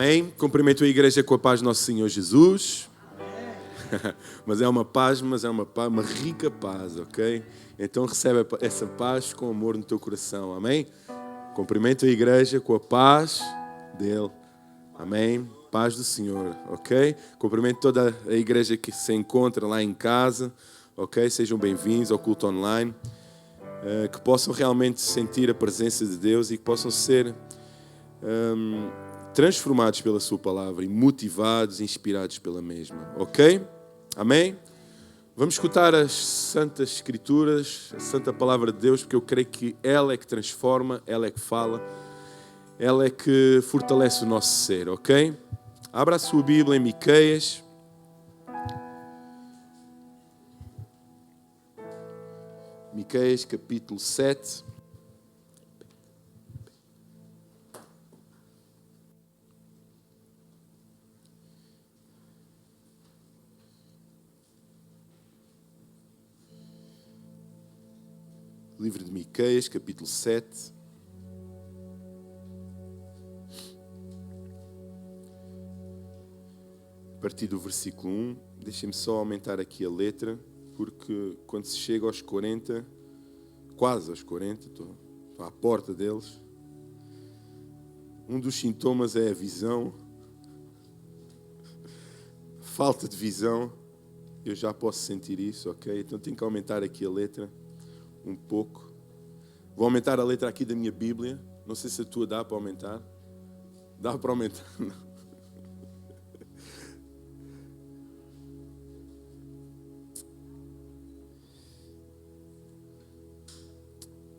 Amém? Cumprimento a igreja com a paz do nosso Senhor Jesus. Mas é uma paz, uma rica paz, ok? Então recebe essa paz com amor no teu coração, amém? Cumprimento a igreja com a paz dele, amém? Paz do Senhor, ok? Cumprimento toda a igreja que se encontra lá em casa, ok? Sejam bem-vindos ao culto online, que possam realmente sentir a presença de Deus e que possam ser transformados pela sua palavra e motivados, inspirados pela mesma, ok? Amém? Vamos escutar as Santas Escrituras, a Santa Palavra de Deus, porque eu creio que ela é que transforma, ela é que fala, ela é que fortalece o nosso ser, ok? Abra a sua Bíblia em Miqueias. Miqueias, capítulo 7. Livro de Miqueias, capítulo 7. A partir do versículo 1. Deixem-me só aumentar aqui a letra, porque quando se chega aos 40, quase aos 40, estou à porta deles, um dos sintomas é a visão, falta de visão. Eu já posso sentir isso, ok? Então tenho que aumentar aqui a letra um pouco. Vou aumentar a letra aqui da minha Bíblia. Não sei se a tua dá para aumentar. Dá para aumentar? Não.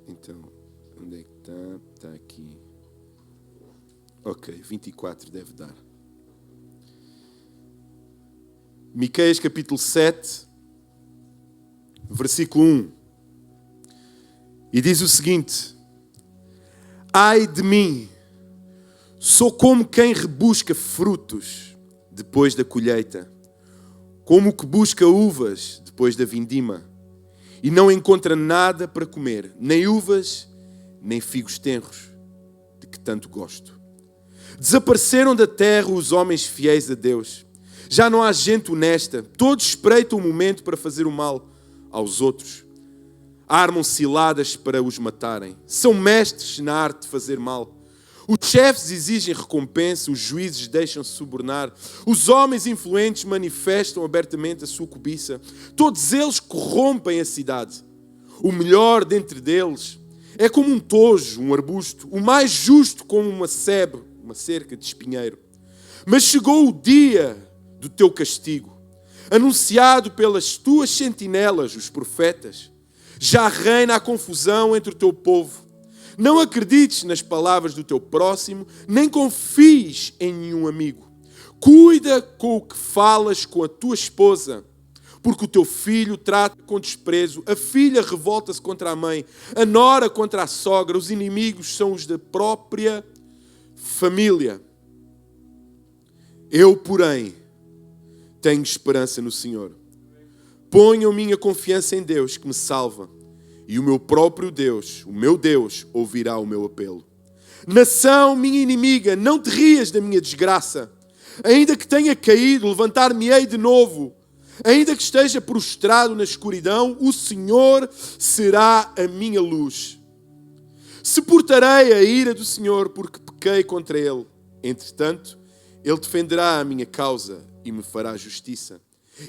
Então, onde é que está? Está aqui. Ok, 24 deve dar. Miqueias capítulo 7, versículo 1. E diz o seguinte: ai de mim, sou como quem rebusca frutos depois da colheita, como o que busca uvas depois da vindima, e não encontra nada para comer, nem uvas, nem figos tenros, de que tanto gosto. Desapareceram da terra os homens fiéis a Deus. Já não há gente honesta, todos espreitam o momento para fazer o mal aos outros. Armam ciladas para os matarem. São mestres na arte de fazer mal. Os chefes exigem recompensa, os juízes deixam-se subornar. Os homens influentes manifestam abertamente a sua cobiça. Todos eles corrompem a cidade. O melhor dentre deles é como um tojo, um arbusto. O mais justo como uma sebe, uma cerca de espinheiro. Mas chegou o dia do teu castigo, anunciado pelas tuas sentinelas, os profetas. Já reina a confusão entre o teu povo. Não acredites nas palavras do teu próximo, nem confies em nenhum amigo. Cuida com o que falas com a tua esposa, porque o teu filho trata com desprezo, a filha revolta-se contra a mãe, a nora contra a sogra, os inimigos são os da própria família. Eu, porém, tenho esperança no Senhor. Ponham minha confiança em Deus, que me salva. E o meu próprio Deus, o meu Deus, ouvirá o meu apelo. Nação, minha inimiga, não te rias da minha desgraça. Ainda que tenha caído, levantar-me-ei de novo. Ainda que esteja prostrado na escuridão, o Senhor será a minha luz. Suportarei a ira do Senhor, porque pequei contra Ele. Entretanto, Ele defenderá a minha causa e me fará justiça.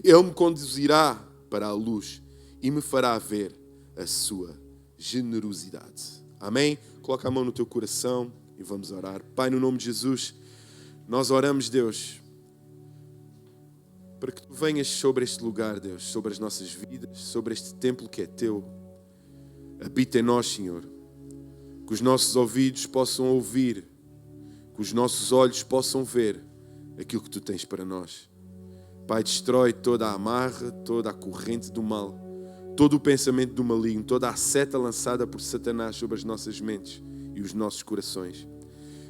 Ele me conduzirá para a luz e me fará ver a sua generosidade. Amém? Coloca a mão no teu coração e vamos orar. Pai, no nome de Jesus, nós oramos, Deus, para que Tu venhas sobre este lugar, Deus, sobre as nossas vidas, sobre este templo que é Teu. Habita em nós, Senhor. Que os nossos ouvidos possam ouvir, que os nossos olhos possam ver aquilo que Tu tens para nós. Pai, destrói toda a amarra, toda a corrente do mal, todo o pensamento do maligno, toda a seta lançada por Satanás sobre as nossas mentes e os nossos corações.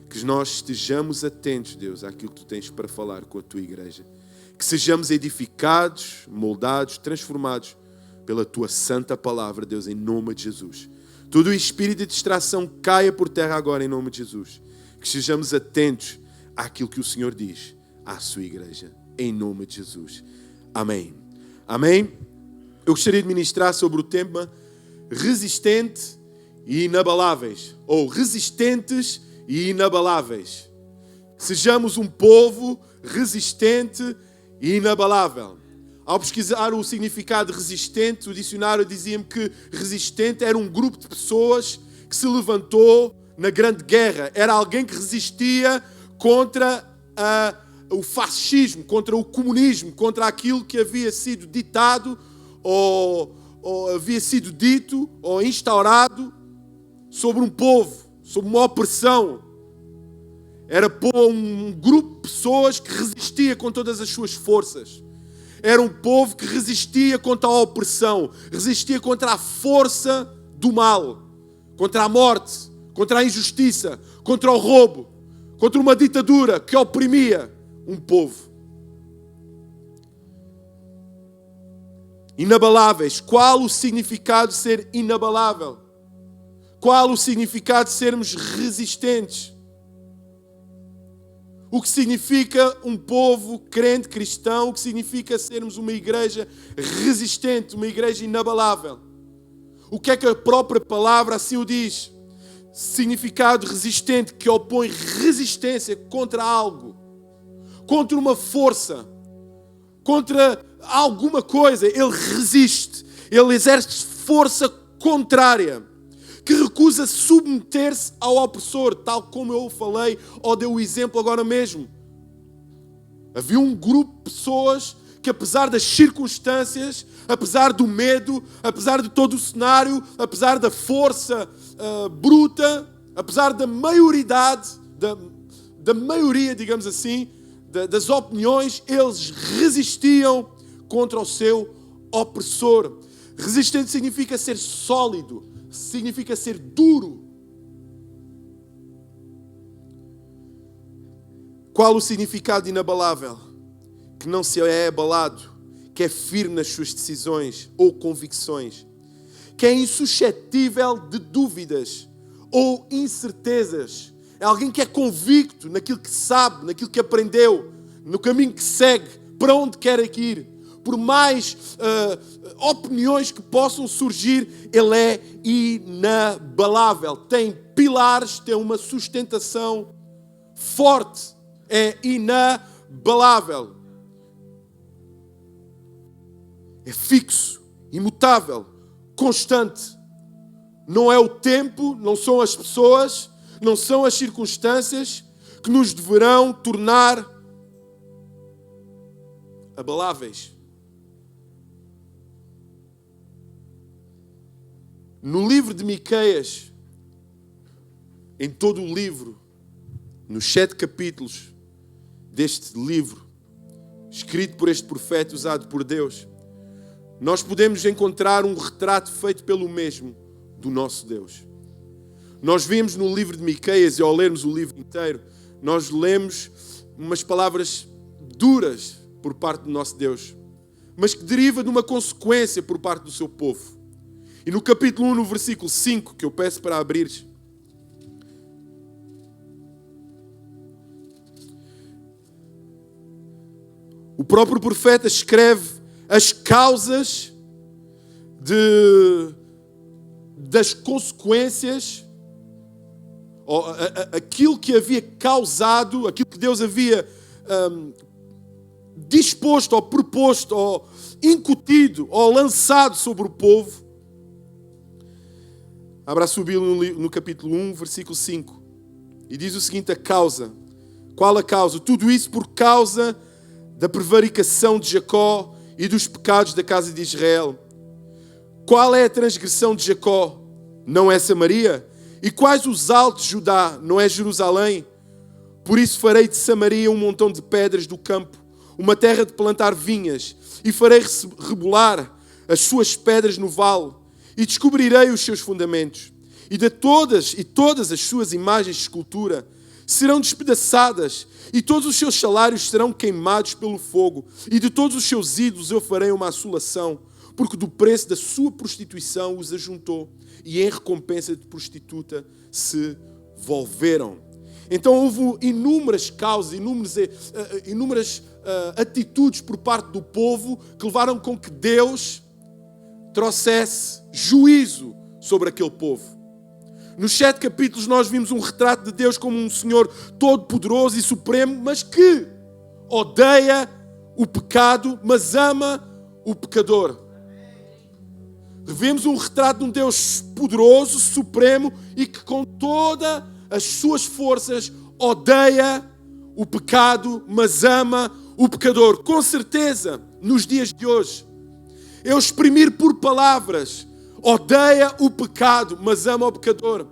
Que nós estejamos atentos, Deus, àquilo que Tu tens para falar com a Tua igreja. Que sejamos edificados, moldados, transformados pela Tua santa palavra, Deus, em nome de Jesus. Todo o espírito de distração caia por terra agora, em nome de Jesus. Que estejamos atentos àquilo que o Senhor diz à sua igreja. Em nome de Jesus. Amém. Amém? Eu gostaria de ministrar sobre o tema resistente e inabaláveis. Ou resistentes e inabaláveis. Sejamos um povo resistente e inabalável. Ao pesquisar o significado de resistente, o dicionário dizia-me que resistente era um grupo de pessoas que se levantou na Grande Guerra. Era alguém que resistia contra o fascismo, contra o comunismo, contra aquilo que havia sido ditado ou havia sido dito ou instaurado sobre um povo, sobre uma opressão. Era um grupo de pessoas que resistia com todas as suas forças. Era um povo que resistia contra a opressão, resistia contra a força do mal, contra a morte, contra a injustiça, contra o roubo, contra uma ditadura que oprimia um povo. Inabaláveis. Qual o significado de ser inabalável? Qual o significado de sermos resistentes? O que significa um povo crente cristão? O que significa sermos uma igreja resistente, uma igreja inabalável? O que é que a própria palavra assim o diz? Significado resistente, que opõe resistência contra algo, contra uma força, contra alguma coisa. Ele resiste, ele exerce força contrária, que recusa submeter-se ao opressor, tal como eu falei ou dei o exemplo agora mesmo. Havia um grupo de pessoas que, apesar das circunstâncias, apesar do medo, apesar de todo o cenário, apesar da força bruta, apesar da maioridade, da maioria, digamos assim, das opiniões, eles resistiam contra o seu opressor. Resistente significa ser sólido, significa ser duro. Qual o significado de inabalável? Que não se é abalado, que é firme nas suas decisões ou convicções, que é insuscetível de dúvidas ou incertezas. É alguém que é convicto naquilo que sabe, naquilo que aprendeu, no caminho que segue, para onde quer ir. Por mais opiniões que possam surgir, ele é inabalável. Tem pilares, tem uma sustentação forte. É inabalável. É fixo, imutável, constante. Não é o tempo, não são as pessoas, não são as circunstâncias que nos deverão tornar abaláveis. No livro de Miqueias, em todo o livro, nos 7 capítulos deste livro, escrito por este profeta usado por Deus, nós podemos encontrar um retrato feito pelo mesmo do nosso Deus. Nós vimos no livro de Miqueias, e ao lermos o livro inteiro, nós lemos umas palavras duras por parte do nosso Deus, mas que deriva de uma consequência por parte do seu povo. E no capítulo 1, no versículo 5, que eu peço para abrires, o próprio profeta escreve as causas das consequências, ou aquilo que havia causado, aquilo que Deus havia disposto, ou proposto, ou incutido, ou lançado sobre o povo. Abra a sua Bíblia no capítulo 1, versículo 5. E diz o seguinte, a causa. Qual a causa? Tudo isso por causa da prevaricação de Jacó e dos pecados da casa de Israel. Qual é a transgressão de Jacó? Não é Samaria? E quais os altos de Judá? Não é Jerusalém? Por isso farei de Samaria um montão de pedras do campo, uma terra de plantar vinhas, e farei rebolar as suas pedras no vale, e descobrirei os seus fundamentos. E todas as suas imagens de escultura serão despedaçadas, e todos os seus salários serão queimados pelo fogo, e de todos os seus ídolos eu farei uma assolação, porque do preço da sua prostituição os ajuntou, e em recompensa de prostituta se volveram. Então houve inúmeras causas, inúmeras atitudes por parte do povo que levaram com que Deus trouxesse juízo sobre aquele povo. Nos 7 capítulos nós vimos um retrato de Deus como um Senhor todo-poderoso e supremo, mas que odeia o pecado, mas ama o pecador. Vemos um retrato de um Deus poderoso, supremo e que com todas as suas forças odeia o pecado, mas ama o pecador. Com certeza, nos dias de hoje, eu exprimir por palavras, odeia o pecado, mas ama o pecador.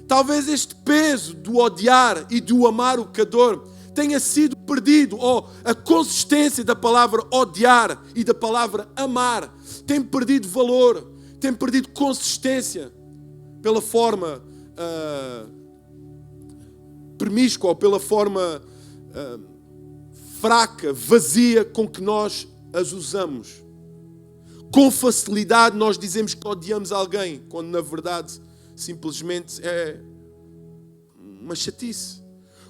Talvez este peso do odiar e do amar o pecador tenha sido perdido, ou a consistência da palavra odiar e da palavra amar tem perdido valor, tem perdido consistência pela forma promíscua ou pela forma fraca, vazia com que nós as usamos. Com facilidade nós dizemos que odiamos alguém, quando na verdade simplesmente é uma chatice.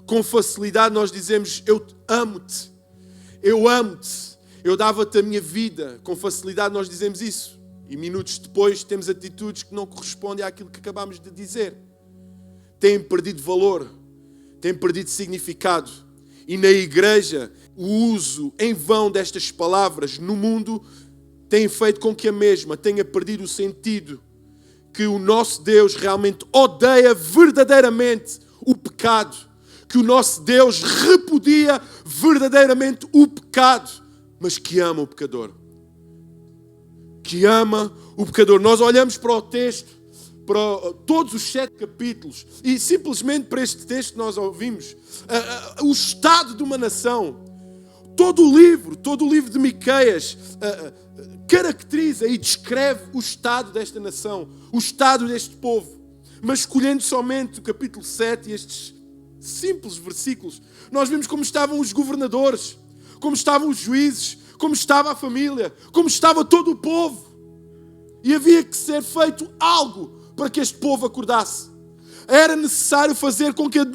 Com facilidade nós dizemos eu amo-te, eu dava-te a minha vida. Com facilidade nós dizemos isso. E minutos depois temos atitudes que não correspondem àquilo que acabámos de dizer. Têm perdido valor, têm perdido significado. E na igreja, o uso em vão destas palavras no mundo tem feito com que a mesma tenha perdido o sentido que o nosso Deus realmente odeia verdadeiramente o pecado, que o nosso Deus repudia verdadeiramente o pecado, mas que ama o pecador. Que ama o pecador. Nós olhamos para o texto, para todos os 7 capítulos, e simplesmente para este texto nós ouvimos o estado de uma nação. Todo o livro de Miqueias caracteriza e descreve o estado desta nação, o estado deste povo. Mas escolhendo somente o capítulo 7 e estes simples versículos, nós vimos como estavam os governadores, como estavam os juízes, como estava a família, como estava todo o povo. E havia que ser feito algo para que este povo acordasse. Era necessário fazer com que a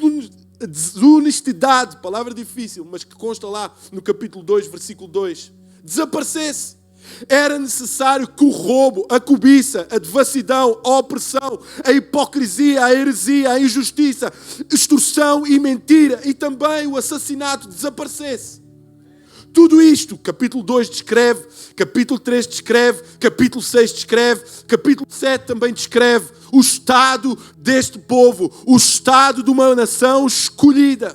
desonestidade, palavra difícil, mas que consta lá no capítulo 2, versículo 2, desaparecesse. Era necessário que o roubo, a cobiça, a devassidão, a opressão, a hipocrisia, a heresia, a injustiça, extorsão e mentira e também o assassinato desaparecesse. Tudo isto, capítulo 2 descreve, capítulo 3 descreve, capítulo 6 descreve, capítulo 7 também descreve o estado deste povo, o estado de uma nação escolhida.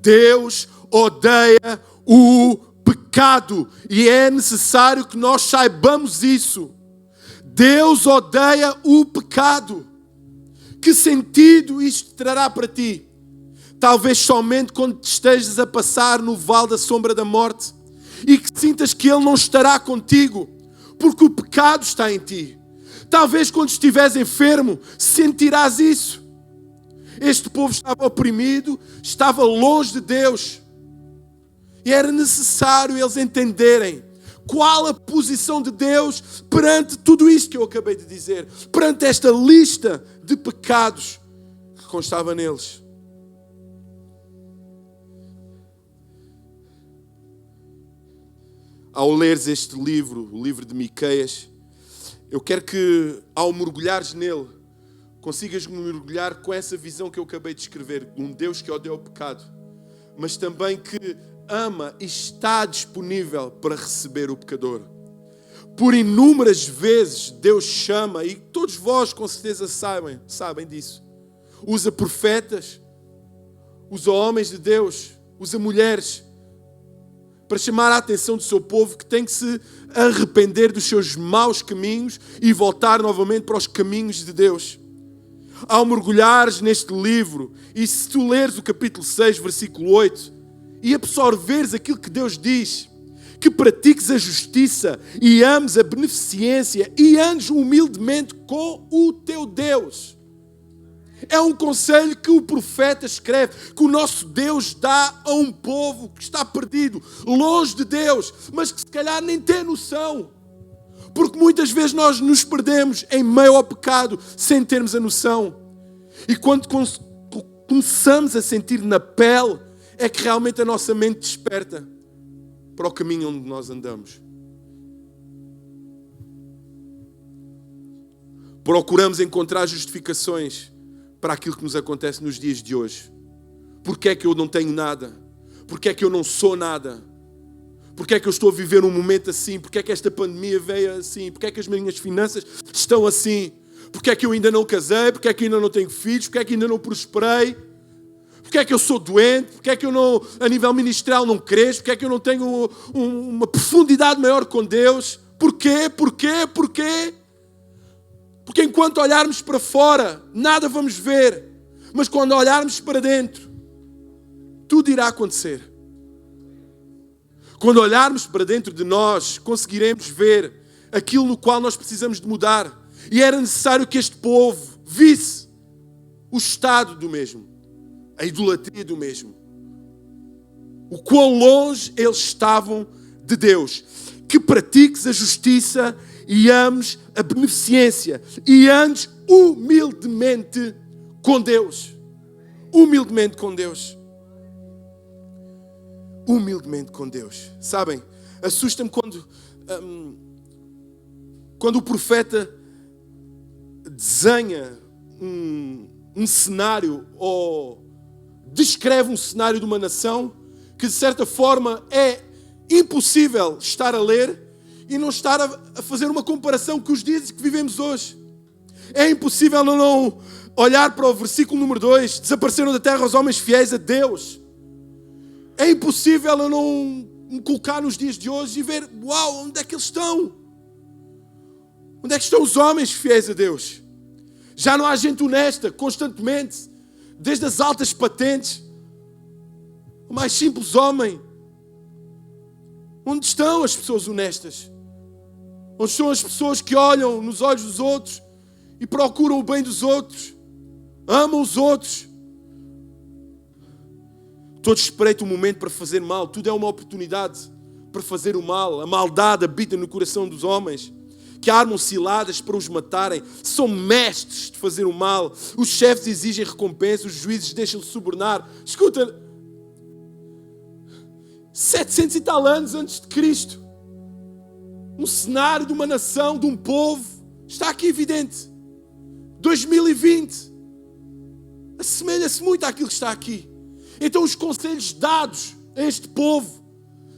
Deus odeia o pecado e é necessário que nós saibamos isso. Deus odeia o pecado. Que sentido isto trará para ti? Talvez somente quando te estejas a passar no vale da sombra da morte e que sintas que Ele não estará contigo, porque o pecado está em ti. Talvez quando estiveres enfermo, sentirás isso. Este povo estava oprimido, estava longe de Deus. E era necessário eles entenderem qual a posição de Deus perante tudo isto que eu acabei de dizer, perante esta lista de pecados que constava neles. Ao leres este livro, o livro de Miqueias, eu quero que, ao mergulhares nele, consigas mergulhar com essa visão que eu acabei de escrever, de um Deus que odeia o pecado, mas também que ama e está disponível para receber o pecador. Por inúmeras vezes Deus chama, e todos vós com certeza sabem disso, usa profetas, usa homens de Deus, usa mulheres, para chamar a atenção do seu povo que tem que se arrepender dos seus maus caminhos e voltar novamente para os caminhos de Deus. Ao mergulhares neste livro, e se tu leres o capítulo 6, versículo 8, e absorveres aquilo que Deus diz, que pratiques a justiça e ames a beneficência e andes humildemente com o teu Deus. É um conselho que o profeta escreve, que o nosso Deus dá a um povo que está perdido, longe de Deus, mas que se calhar nem tem noção. Porque muitas vezes nós nos perdemos em meio ao pecado sem termos a noção. E quando começamos a sentir na pele, é que realmente a nossa mente desperta para o caminho onde nós andamos. Procuramos encontrar justificações para aquilo que nos acontece nos dias de hoje. Porquê é que eu não tenho nada? Porquê é que eu não sou nada? Porquê é que eu estou a viver um momento assim? Porquê é que esta pandemia veio assim? Porquê é que as minhas finanças estão assim? Porquê é que eu ainda não casei? Porquê é que eu ainda não tenho filhos? Porquê é que ainda não prosperei? Porquê é que eu sou doente? Porquê é que eu não, a nível ministerial não cresço? Porquê é que eu não tenho uma profundidade maior com Deus? Porquê? Porquê? Porquê? Porque enquanto olharmos para fora, nada vamos ver. Mas quando olharmos para dentro, tudo irá acontecer. Quando olharmos para dentro de nós, conseguiremos ver aquilo no qual nós precisamos de mudar. E era necessário que este povo visse o estado do mesmo, a idolatria do mesmo. O quão longe eles estavam de Deus. Que pratiques a justiça e ames a beneficência e andes humildemente com Deus. Humildemente com Deus. Humildemente com Deus. Sabem, assusta-me quando o profeta desenha um cenário ou descreve um cenário de uma nação que de certa forma é impossível estar a ler e não estar a fazer uma comparação com os dias que vivemos hoje. É impossível não olhar para o versículo número 2, desapareceram da terra os homens fiéis a Deus. É impossível eu não me colocar nos dias de hoje e ver, uau, onde é que eles estão? Onde é que estão os homens fiéis a Deus? Já não há gente honesta, constantemente, desde as altas patentes, o mais simples homem. Onde estão as pessoas honestas? Onde estão as pessoas que olham nos olhos dos outros e procuram o bem dos outros? Amam os outros? Todos espreitam um momento para fazer mal. Tudo é uma oportunidade para fazer o mal. A maldade habita no coração dos homens, que armam ciladas para os matarem. São mestres de fazer o mal. Os chefes exigem recompensa, os juízes deixam-se subornar. Escuta, 700 e tal anos antes de Cristo, um cenário de uma nação, de um povo, está aqui evidente. 2020 assemelha-se muito àquilo que está aqui. Então os conselhos dados a este povo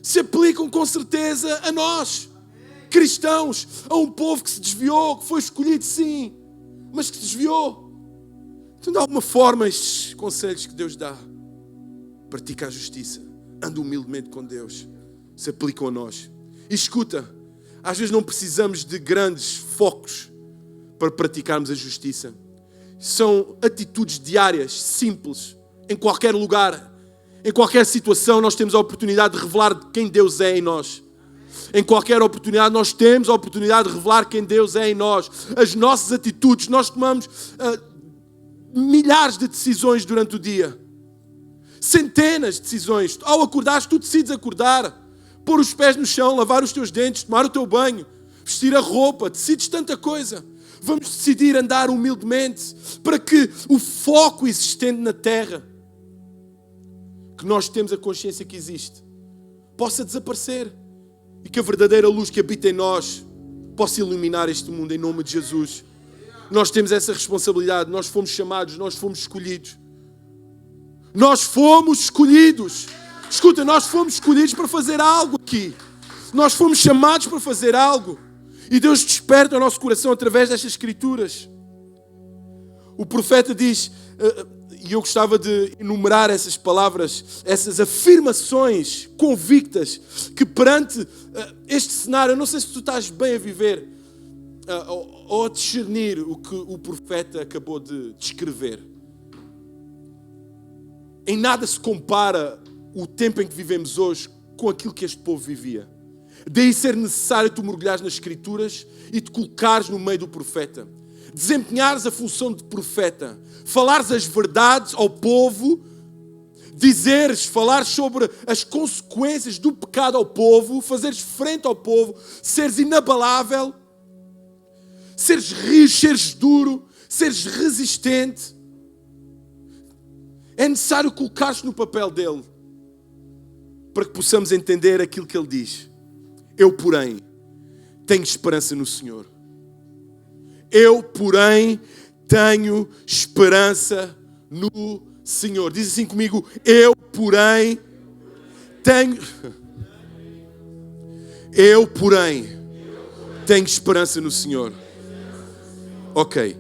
se aplicam com certeza a nós, cristãos, a um povo que se desviou, que foi escolhido sim, mas que se desviou. Então de alguma forma estes conselhos que Deus dá, pratica a justiça, anda humildemente com Deus, se aplicam a nós. E escuta, às vezes não precisamos de grandes focos para praticarmos a justiça. São atitudes diárias, simples, em qualquer lugar, em qualquer situação, nós temos a oportunidade de revelar quem Deus é em nós. Em qualquer oportunidade, nós temos a oportunidade de revelar quem Deus é em nós. As nossas atitudes, nós tomamos milhares de decisões durante o dia. Centenas de decisões. Ao acordares, tu decides acordar, pôr os pés no chão, lavar os teus dentes, tomar o teu banho, vestir a roupa, decides tanta coisa. Vamos decidir andar humildemente para que o foco existente na terra, que nós temos a consciência que existe, possa desaparecer e que a verdadeira luz que habita em nós possa iluminar este mundo em nome de Jesus. Nós temos essa responsabilidade, nós fomos chamados, nós fomos escolhidos. Nós fomos escolhidos. Escuta, nós fomos escolhidos para fazer algo aqui. Nós fomos chamados para fazer algo. E Deus desperta o nosso coração através destas escrituras. O profeta diz, e eu gostava de enumerar essas palavras, essas afirmações convictas, que perante este cenário, eu não sei se tu estás bem a viver ou a discernir o que o profeta acabou de descrever. Em nada se compara o tempo em que vivemos hoje com aquilo que este povo vivia. Daí ser necessário tu mergulhares nas escrituras e te colocares no meio do profeta. Desempenhares a função de profeta. Falares as verdades ao povo. Falares sobre as consequências do pecado ao povo. Fazeres frente ao povo. Seres inabalável. Seres rijo, seres duro. Seres resistente. É necessário colocar-se no papel dele para que possamos entender aquilo que ele diz. Eu, porém, tenho esperança no Senhor. Eu, porém, tenho esperança no Senhor. Diz assim comigo: eu, porém, tenho... Eu, porém, tenho esperança no Senhor. Ok.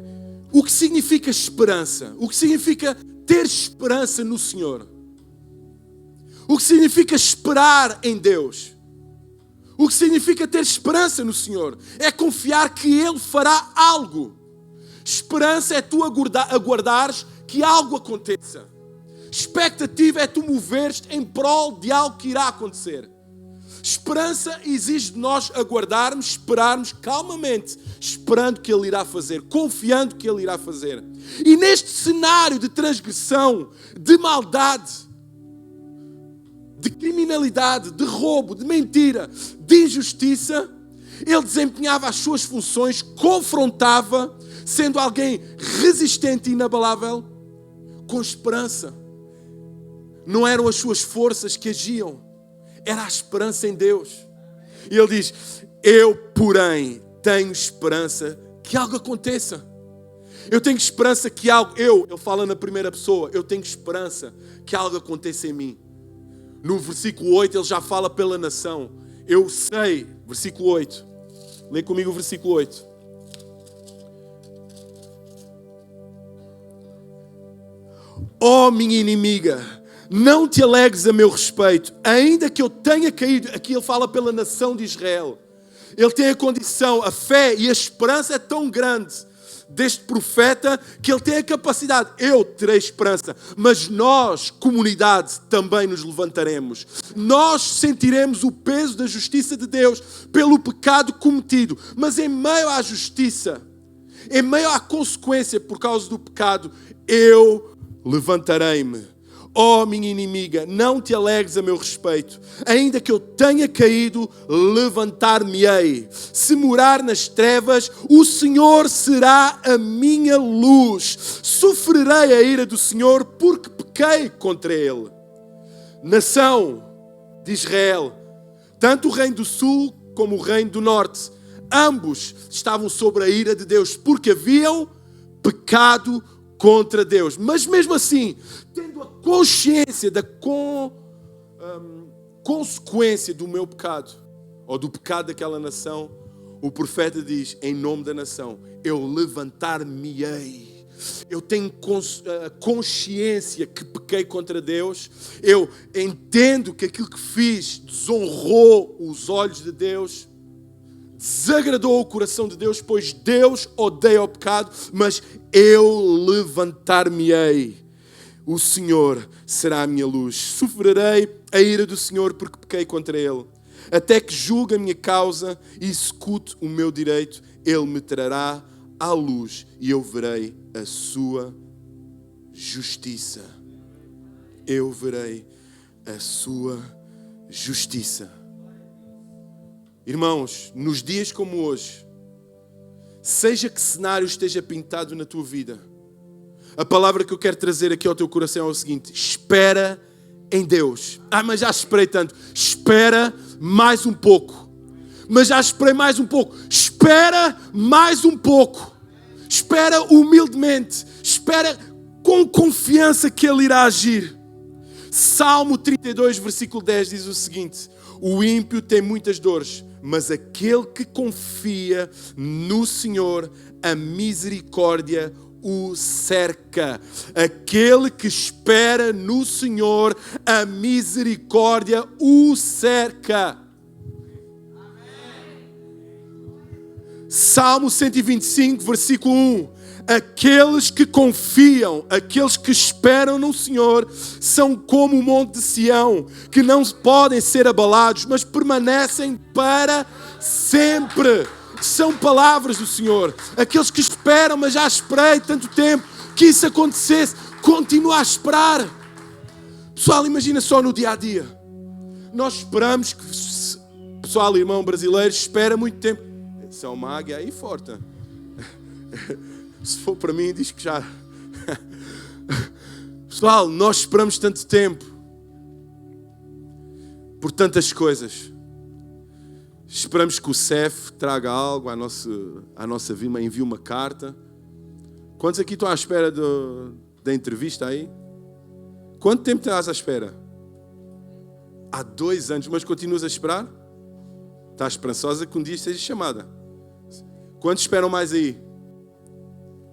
O que significa esperança? O que significa ter esperança no Senhor? O que significa esperar em Deus? O que significa ter esperança no Senhor? É confiar que Ele fará algo. Esperança é tu aguardares que algo aconteça. Expectativa é tu moveres-te em prol de algo que irá acontecer. Esperança exige de nós aguardarmos, esperarmos calmamente, esperando que Ele irá fazer, confiando que Ele irá fazer. E neste cenário de transgressão, de maldade, de criminalidade, de roubo, de mentira, de injustiça, Ele desempenhava as suas funções, confrontava, sendo alguém resistente e inabalável, com esperança. Não eram as suas forças que agiam, era a esperança em Deus. E ele diz: eu, porém, tenho esperança que algo aconteça. Eu tenho esperança que algo... Ele fala na primeira pessoa. Eu tenho esperança que algo aconteça em mim. No versículo 8, ele já fala pela nação. Eu sei, versículo 8. Lê comigo o versículo 8. Ó minha inimiga, não te alegres a meu respeito, ainda que eu tenha caído. Aqui ele fala pela nação de Israel. Ele tem a condição, a fé e a esperança é tão grande deste profeta que ele tem a capacidade. Eu terei esperança, mas nós, comunidade, também nos levantaremos. Nós sentiremos o peso da justiça de Deus pelo pecado cometido, mas em meio à justiça, em meio à consequência por causa do pecado, eu levantarei-me. Ó minha inimiga, não te alegres a meu respeito. Ainda que eu tenha caído, levantar-me-ei. Se morar nas trevas, o Senhor será a minha luz. Sofrerei a ira do Senhor porque pequei contra Ele. Nação de Israel, tanto o reino do sul como o reino do norte, ambos estavam sob a ira de Deus porque haviam pecado contra Deus. Mas mesmo assim, tendo a consciência da consequência do meu pecado, ou do pecado daquela nação, o profeta diz, em nome da nação, eu levantar-me-ei. Eu tenho consciência que pequei contra Deus. Eu entendo que aquilo que fiz desonrou os olhos de Deus, desagradou o coração de Deus, pois Deus odeia o pecado, mas eu levantar-me-ei. O Senhor será a minha luz. Sofrerei a ira do Senhor porque pequei contra Ele. Até que julgue a minha causa e execute o meu direito, Ele me trará à luz e eu verei a sua justiça. Eu verei a sua justiça. Irmãos, nos dias como hoje, seja que cenário esteja pintado na tua vida, a palavra que eu quero trazer aqui ao teu coração é o seguinte: espera em Deus. Mas já esperei tanto. Espera mais um pouco. Mas já esperei mais um pouco. Espera mais um pouco. Espera humildemente. Espera com confiança que Ele irá agir. Salmo 32, versículo 10 diz o seguinte: o ímpio tem muitas dores, mas aquele que confia no Senhor, a misericórdia o cerca. Aquele que espera no Senhor, a misericórdia o cerca. Salmo 125, versículo 1. Aqueles que confiam, aqueles que esperam no Senhor, são como o monte de Sião, que não podem ser abalados, mas permanecem para sempre. São palavras do Senhor. Aqueles que esperam, mas já esperei tanto tempo que isso acontecesse, continua a esperar. Pessoal, imagina só no dia a dia. Nós esperamos que, pessoal, irmão brasileiro, espera muito tempo. Isso é uma águia aí forte. Se for para mim, diz que já... Pessoal, nós esperamos tanto tempo por tantas coisas. Esperamos que o CEF traga algo à nossa vida, envie uma carta. Quantos aqui estão à espera da entrevista aí? Quanto tempo estás à espera? Há 2 anos, mas continuas a esperar? Estás esperançosa que um dia seja chamada. Quantos esperam mais aí?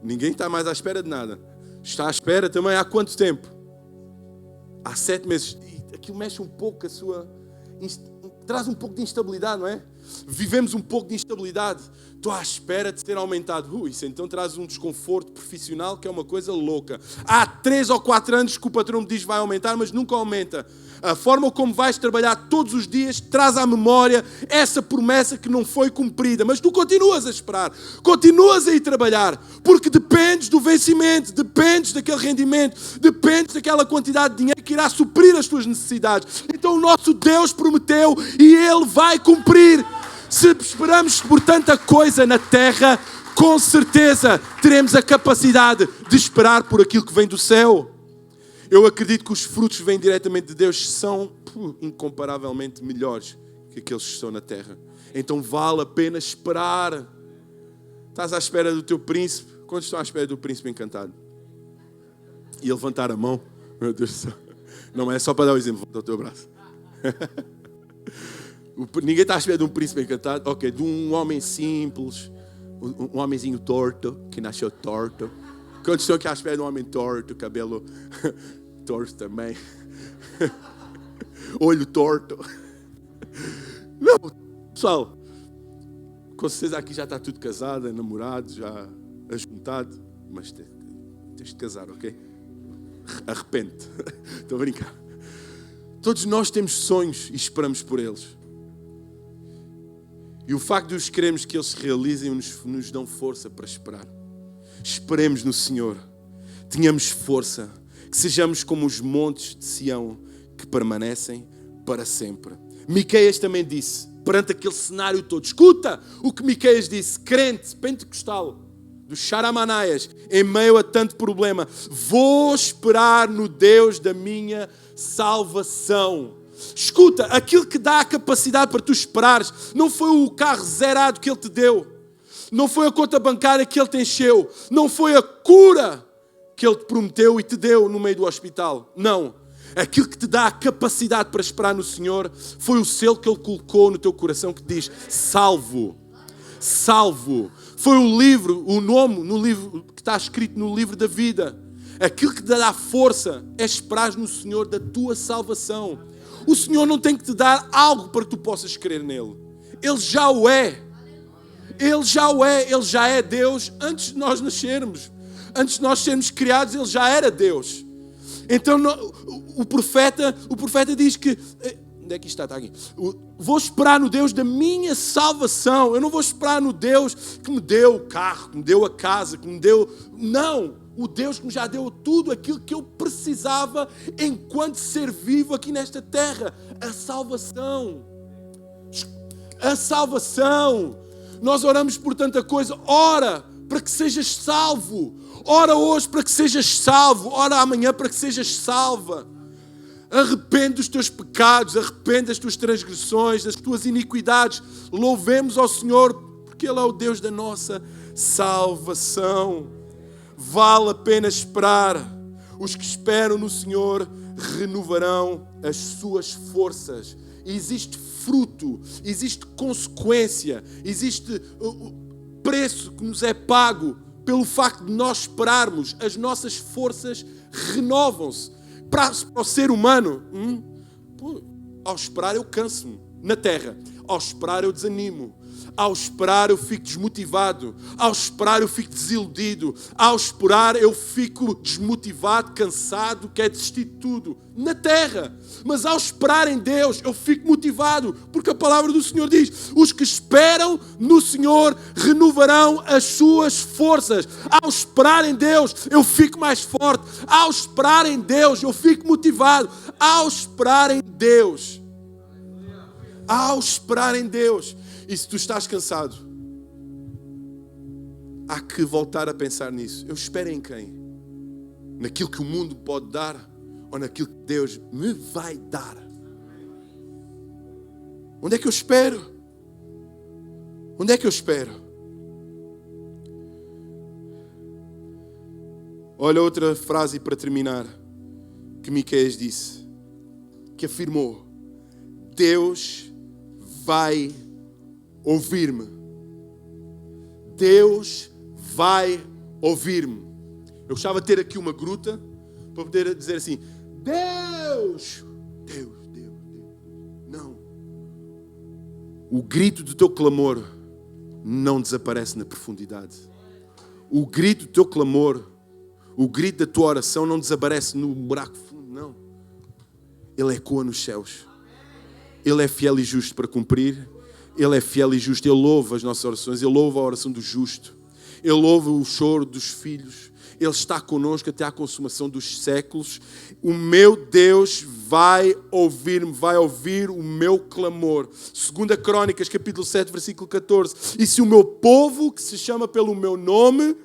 Ninguém está mais à espera de nada. Está à espera também há quanto tempo? Há 7 meses. E aquilo mexe um pouco a sua... Traz um pouco de instabilidade, não é? Vivemos um pouco de instabilidade. Estou à espera de ser aumentado. Isso então traz um desconforto profissional que é uma coisa louca. Há 3 ou 4 anos que o patrão me diz que vai aumentar, mas nunca aumenta. A forma como vais trabalhar todos os dias traz à memória essa promessa que não foi cumprida. Mas tu continuas a esperar, continuas a ir trabalhar, porque dependes do vencimento, dependes daquele rendimento, dependes daquela quantidade de dinheiro que irá suprir as tuas necessidades. Então o nosso Deus prometeu e Ele vai cumprir. Se esperamos por tanta coisa na terra, com certeza teremos a capacidade de esperar por aquilo que vem do céu. Eu acredito que os frutos que vêm diretamente de Deus são incomparavelmente melhores que aqueles que estão na terra. Então vale a pena esperar. Estás à espera do teu príncipe? Quantos estão à espera do príncipe encantado? E levantar a mão? Meu Deus do céu. Não é só para dar o exemplo, levanta o teu braço. Ninguém está à espera de um príncipe encantado. Ok, de um homem simples, um homenzinho torto, que nasceu torto. Quantos estão aqui à espera de um homem torto, cabelo torto também, olho torto? Não, pessoal, com certeza aqui já está tudo casado, namorado, já ajuntado, mas tens de casar, ok? Arrepende. Estou a brincar. Todos nós temos sonhos e esperamos por eles. E o facto de os queremos que eles se realizem nos dão força para esperar. Esperemos no Senhor. Tenhamos força. Que sejamos como os montes de Sião que permanecem para sempre. Miqueias também disse, perante aquele cenário todo, escuta o que Miqueias disse, crente, pentecostal, dos Xaramanaias, em meio a tanto problema, vou esperar no Deus da minha salvação. Escuta, aquilo que dá a capacidade para tu esperares, não foi o carro zerado que Ele te deu, não foi a conta bancária que Ele te encheu, não foi a cura que Ele te prometeu e te deu no meio do hospital. Não. Aquilo que te dá a capacidade para esperar no Senhor foi o selo que Ele colocou no teu coração que diz salvo. Salvo. Foi o livro, o nome no livro que está escrito no livro da vida. Aquilo que te dá força é esperar no Senhor da tua salvação. O Senhor não tem que te dar algo para que tu possas crer nele. Ele já o é. Ele já o é. Ele já é Deus antes de nós nascermos. Antes de nós sermos criados, Ele já era Deus. Então o profeta diz que... Onde é que está? Está aqui. Vou esperar no Deus da minha salvação. Eu não vou esperar no Deus que me deu o carro, que me deu a casa, que me deu... Não! O Deus que me já deu tudo aquilo que eu precisava enquanto ser vivo aqui nesta terra. A salvação. A salvação. Nós oramos por tanta coisa. Ora para que sejas salvo. Ora hoje para que sejas salvo. Ora amanhã para que sejas salva. Arrepende dos teus pecados. Arrepende das tuas transgressões, das tuas iniquidades. Louvemos ao Senhor porque Ele é o Deus da nossa salvação. Vale a pena esperar. Os que esperam no Senhor renovarão as suas forças. Existe fruto, existe consequência, existe preço que nos é pago pelo facto de nós esperarmos. As nossas forças renovam-se. Para o ser humano, ao esperar eu canso-me na terra. Ao esperar eu desanimo. Ao esperar eu fico desmotivado. Ao esperar eu fico desiludido. Ao esperar eu fico desmotivado, cansado, quero desistir de tudo. Na terra. Mas ao esperar em Deus eu fico motivado. Porque a palavra do Senhor diz, os que esperam no Senhor renovarão as suas forças. Ao esperar em Deus eu fico mais forte. Ao esperar em Deus eu fico motivado. Ao esperar em Deus. Ao esperar em Deus. E se tu estás cansado, há que voltar a pensar nisso. Eu espero em quem? naquilo que o mundo pode dar ou naquilo que Deus me vai dar? Onde é que eu espero? Onde é que eu espero? Olha outra frase para terminar que Miqueias disse, que afirmou: Deus vai ouvir-me. Deus vai ouvir-me. Eu gostava de ter aqui uma gruta para poder dizer assim: Deus, Deus, Deus, Deus. Não. O grito do teu clamor não desaparece na profundidade. O grito do teu clamor, o grito da tua oração não desaparece no buraco fundo, não. Ele ecoa nos céus. Ele é fiel e justo para cumprir. Ele é fiel e justo. Ele ouve as nossas orações. Ele ouve a oração do justo. Ele ouve o choro dos filhos. Ele está connosco até à consumação dos séculos. O meu Deus vai ouvir-me, vai ouvir o meu clamor. 2 Crônicas, capítulo 7, versículo 14. E se o meu povo, que se chama pelo meu nome,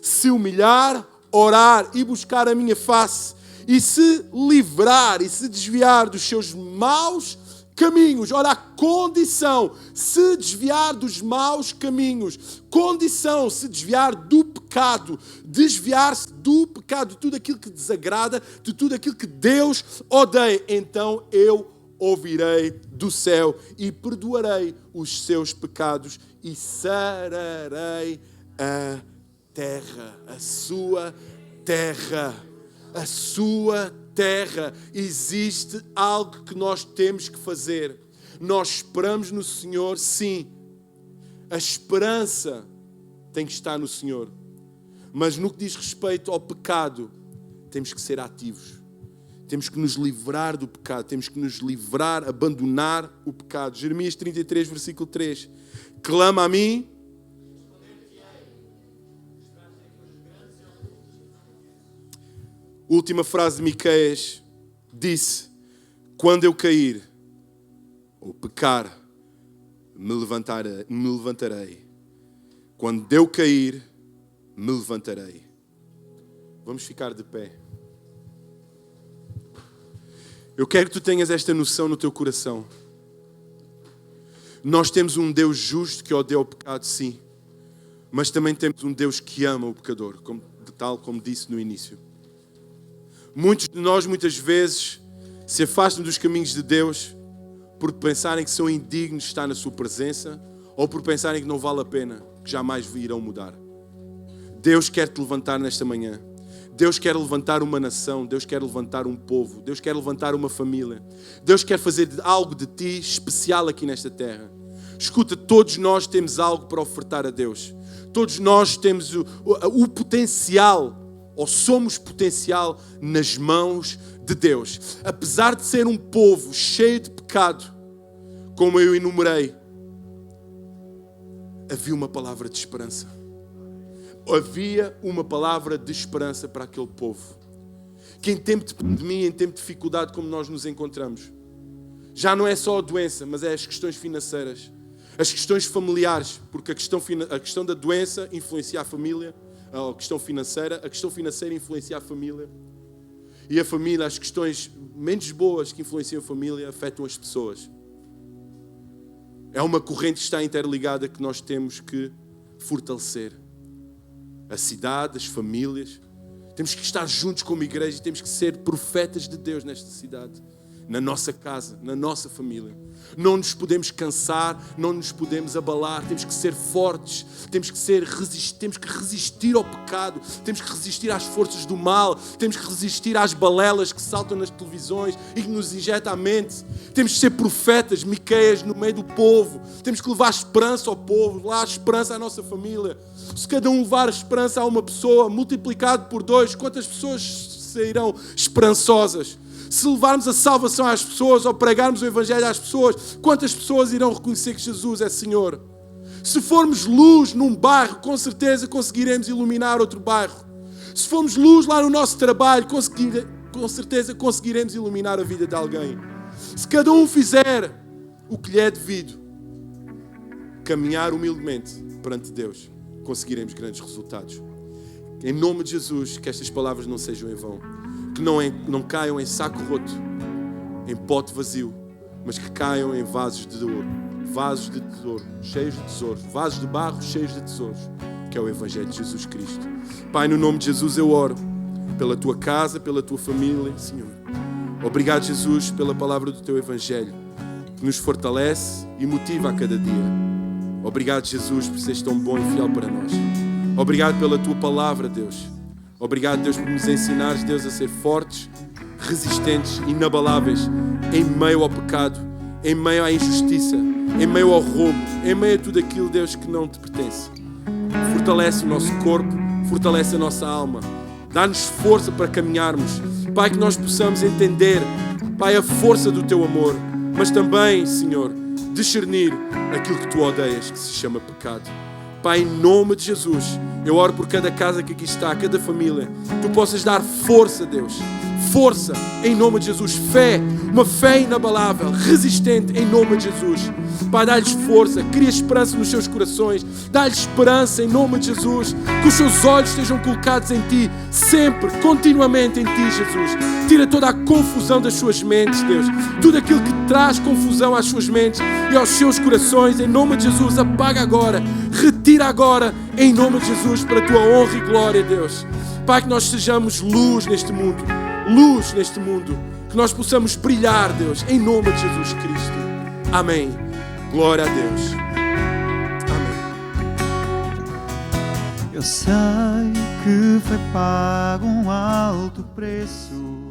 se humilhar, orar e buscar a minha face, e se livrar e se desviar dos seus maus caminhos. Ora, a condição, se desviar dos maus caminhos. Condição, se desviar do pecado. Desviar-se do pecado, de tudo aquilo que desagrada, de tudo aquilo que Deus odeia. Então eu ouvirei do céu e perdoarei os seus pecados e sararei a terra, a sua terra. A sua terra. Existe algo que nós temos que fazer. Nós esperamos no Senhor, sim. A esperança tem que estar no Senhor. Mas no que diz respeito ao pecado, temos que ser ativos. Temos que nos livrar do pecado. Temos que nos livrar, abandonar o pecado. Jeremias 33, versículo 3. Clama a mim. Última frase de Miqueias disse: quando eu cair ou pecar, me levantarei. Quando eu cair, me levantarei. Vamos ficar de pé. Eu quero que tu tenhas esta noção no teu coração. Nós temos um Deus justo que odeia o pecado, sim. Mas também temos um Deus que ama o pecador, tal como disse no início. Muitos de nós, muitas vezes, se afastam dos caminhos de Deus por pensarem que são indignos de estar na sua presença ou por pensarem que não vale a pena, que jamais irão mudar. Deus quer te levantar nesta manhã. Deus quer levantar uma nação. Deus quer levantar um povo. Deus quer levantar uma família. Deus quer fazer algo de ti especial aqui nesta terra. Escuta, todos nós temos algo para ofertar a Deus. Todos nós temos o potencial, ou somos potencial nas mãos de Deus. Apesar de ser um povo cheio de pecado, como eu enumerei, havia uma palavra de esperança. Havia uma palavra de esperança para aquele povo. Que em tempo de pandemia, em tempo de dificuldade como nós nos encontramos, já não é só a doença, mas é as questões financeiras, as questões familiares, porque a questão da doença influencia a família, a questão financeira influencia a família. E a família, as questões menos boas que influenciam a família, afetam as pessoas. É uma corrente que está interligada que nós temos que fortalecer. A cidade, as famílias. Temos que estar juntos como igreja e temos que ser profetas de Deus nesta cidade. Na nossa casa, na nossa família. Não nos podemos cansar, não nos podemos abalar, temos que ser fortes, temos que resistir ao pecado, temos que resistir às forças do mal, temos que resistir às balelas que saltam nas televisões e que nos injetam a mente. Temos que ser profetas, Miqueias no meio do povo, temos que levar esperança ao povo, levar esperança à nossa família. Se cada um levar esperança a uma pessoa, multiplicado por 2, quantas pessoas sairão esperançosas? Se levarmos a salvação às pessoas ou pregarmos o Evangelho às pessoas, quantas pessoas irão reconhecer que Jesus é Senhor? Se formos luz num bairro, com certeza conseguiremos iluminar outro bairro. Se formos luz lá no nosso trabalho, com certeza conseguiremos iluminar a vida de alguém. Se cada um fizer o que lhe é devido, caminhar humildemente perante Deus, conseguiremos grandes resultados. Em nome de Jesus, que estas palavras não sejam em vão. Que não caiam em saco roto, em pote vazio, mas que caiam em vasos de ouro. Vasos de tesouro, cheios de tesouros. Vasos de barro, cheios de tesouros. Que é o Evangelho de Jesus Cristo. Pai, no nome de Jesus eu oro pela tua casa, pela tua família, Senhor. Obrigado, Jesus, pela palavra do teu Evangelho, que nos fortalece e motiva a cada dia. Obrigado, Jesus, por seres tão bom e fiel para nós. Obrigado pela tua palavra, Deus. Obrigado, Deus, por nos ensinares, Deus, a ser fortes, resistentes, inabaláveis, em meio ao pecado, em meio à injustiça, em meio ao roubo, em meio a tudo aquilo, Deus, que não te pertence. Fortalece o nosso corpo, fortalece a nossa alma. Dá-nos força para caminharmos. Pai, que nós possamos entender, Pai, a força do teu amor, mas também, Senhor, discernir aquilo que tu odeias, que se chama pecado. Pai, em nome de Jesus, eu oro por cada casa que aqui está, cada família. Tu possas dar força, Deus. Força, em nome de Jesus. Fé, uma fé inabalável, resistente, em nome de Jesus. Pai, dá-lhes força, cria esperança nos seus corações. Dá-lhes esperança, em nome de Jesus. Que os seus olhos estejam colocados em Ti, sempre, continuamente em Ti, Jesus. Tira toda a confusão das suas mentes, Deus. Tudo aquilo que traz confusão às suas mentes e aos seus corações, em nome de Jesus, apaga agora. Retira agora, em nome de Jesus, para a Tua honra e glória, Deus. Pai, que nós sejamos luz neste mundo. Luz neste mundo. Que nós possamos brilhar, Deus, em nome de Jesus Cristo. Amém. Glória a Deus. Amém. Eu sei que foi pago um alto preço